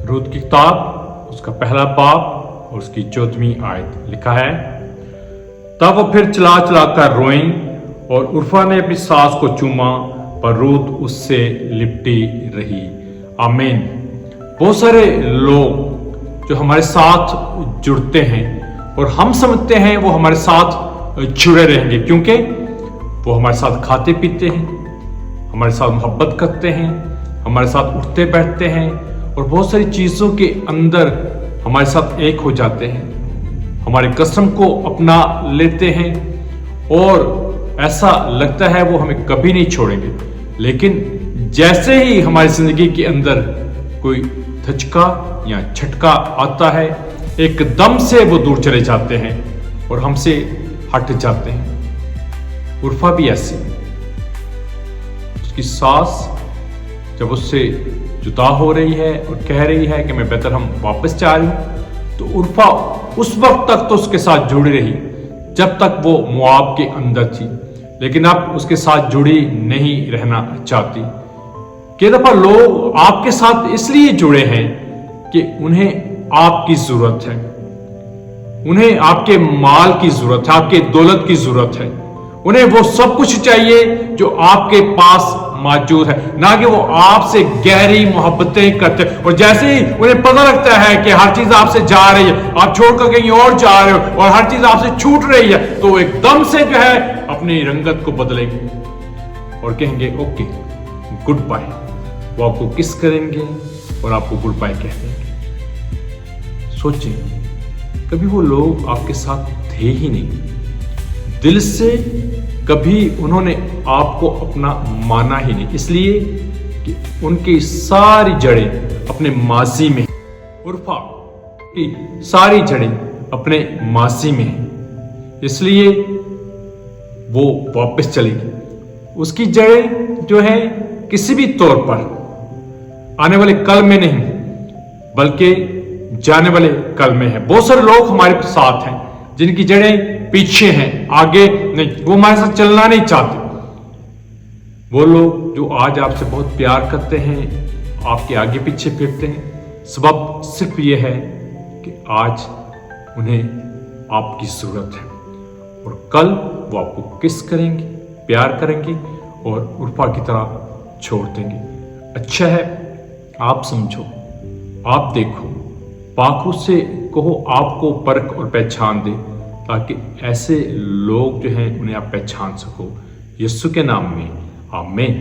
रूत की किताब उसका पहला बाब और उसकी 14वीं आयत लिखा है, तब वो फिर चला चला कर रोई और उर्फा ने अपनी सास को चूमा, पर रूत उससे लिपटी रही। आमीन। बहुत सारे लोग जो हमारे साथ जुड़ते हैं और हम समझते हैं वो हमारे साथ जुड़े रहेंगे, क्योंकि वो हमारे साथ खाते पीते हैं, हमारे साथ मोहब्बत करते हैं, हमारे साथ उठते बैठते हैं और बहुत सारी चीज़ों के अंदर हमारे साथ एक हो जाते हैं, हमारे कसम को अपना लेते हैं और ऐसा लगता है वो हमें कभी नहीं छोड़ेंगे। लेकिन जैसे ही हमारी जिंदगी के अंदर कोई धचका या झटका आता है, एकदम से वो दूर चले जाते हैं और हमसे हट जाते हैं। उर्फा भी ऐसी, उसकी सास जब उससे जुदा हो रही है और कह रही है कि मैं बेहतर हम वापस जा रही हूं, तो उर्फा उस वक्त तक तो उसके साथ जुड़ी रही जब तक वो मुआब के अंदर थी, लेकिन अब उसके साथ जुड़ी नहीं रहना चाहती। कई दफा लोग आपके साथ इसलिए जुड़े हैं कि उन्हें आपकी जरूरत है, उन्हें आपके माल की जरूरत है, आपके दौलत की जरूरत है, उन्हें वो सब कुछ चाहिए जो आपके पास मौजूद है, ना कि वो आपसे गहरी मोहब्बतें करते हैं। और जैसे ही उन्हें पता लगता है कि हर चीज आपसे जा रही है, आप छोड़कर कहीं और जा रहे हो और हर चीज आपसे छूट रही है, तो एकदम से जो है अपनी रंगत को बदलेंगे और कहेंगे ओके गुड बाय। वो आपको किस करेंगे और आपको गुड बाय कह देंगे। सोचें, कभी वो लोग आपके साथ थे ही नहीं, दिल से कभी उन्होंने आपको अपना माना ही नहीं, इसलिए कि उनकी सारी जड़ें अपने माजी में, उर्फा की सारी जड़ें अपने माजी में हैं, इसलिए वो वापस चलेगी। उसकी जड़ें जो है किसी भी तौर पर आने वाले कल में नहीं बल्कि जाने वाले कल में है। बहुत सारे लोग हमारे साथ हैं जिनकी जड़ें पीछे हैं, आगे नहीं, वो हमारे साथ चलना नहीं चाहते। वो लोग जो आज आपसे बहुत प्यार करते हैं, आपके आगे पीछे फिरते हैं, सबब सिर्फ ये है कि आज उन्हें आपकी जरूरत है और कल वो आपको किस करेंगे, प्यार करेंगे और उर्फा की तरह छोड़ देंगे। अच्छा है आप समझो, आप देखो, पाखू से कहो आपको परख और पहचान दे, ताकि ऐसे लोग जो हैं उन्हें आप पहचान सको। यीशु के नाम में आमीन।